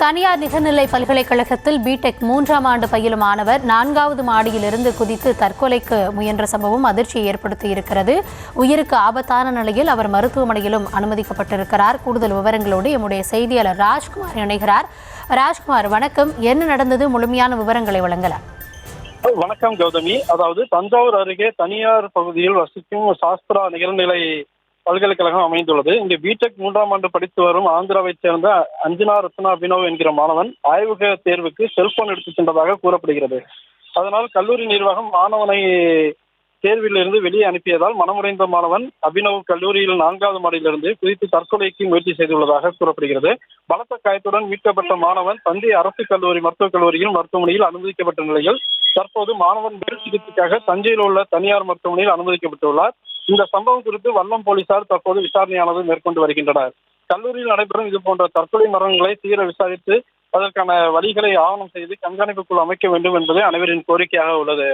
தனியார் நிகர்நிலை பல்கலைக்கழகத்தில் பிடெக் 3ஆம் ஆண்டு பயிலும் மாணவர் 4வது மாடியிலிருந்து குதித்து தற்கொலைக்கு முயன்ற சம்பவம் அதிர்ச்சியை ஏற்படுத்தியிருக்கிறது. உயிருக்கு ஆபத்தான நிலையில் அவர் மருத்துவமனையிலும் அனுமதிக்கப்பட்டிருக்கிறார். கூடுதல் விவரங்களோடு எம்முடைய செய்தியாளர் ராஜ்குமார் இணைகிறார். ராஜ்குமார், வணக்கம். என்ன நடந்தது? முழுமையான விவரங்களை வழங்கலாம். வணக்கம் கௌதமி. அதாவது தஞ்சாவூர் அருகே தனியார் பகுதியில் வசிக்கும் சாஸ்திரா நிகர்நிலை பல்கலைக்கழகம் அமைந்துள்ளது. இங்கு பிடெக் 3ஆம் ஆண்டு படித்து வரும் ஆந்திராவைச் சேர்ந்த அஞ்சனா ரத்னா அபினவ் என்கிற மாணவன் ஆய்வக தேர்வுக்கு செல்போன் எடுத்துச் சென்றதாக கூறப்படுகிறது. அதனால் கல்லூரி நிர்வாகம் மாணவனை தேர்விலிருந்து வெளியே அனுப்பியதால் மனமுடைந்த மாணவன் அபினவ் கல்லூரியில் 4வது மாடியிலிருந்து குதித்து தற்கொலைக்கு முயற்சி செய்துள்ளதாக கூறப்படுகிறது. பலத்த காயத்துடன் மீட்கப்பட்ட மாணவன் தஞ்சை அரசு கல்லூரி மருத்துவக் கல்லூரியில் மருத்துவமனையில் அனுமதிக்கப்பட்ட நிலையில் தற்போது மாணவன் மேல் சிகிச்சைக்காக தஞ்சையில் உள்ள தனியார் மருத்துவமனையில் அனுமதிக்கப்பட்டுள்ளார். இந்த சம்பவம் குறித்து வல்லம் போலீசார் தற்போது விசாரணையானது மேற்கொண்டு வருகின்றனர். கல்லூரியில் நடைபெறும் இதுபோன்ற தற்கொலை மரணங்களை தீர விசாரித்து அதற்கான வழிகளை ஆவணம் செய்து கண்காணிப்பு குழு அமைக்க வேண்டும் என்பதே அனைவரின் கோரிக்கையாக உள்ளது.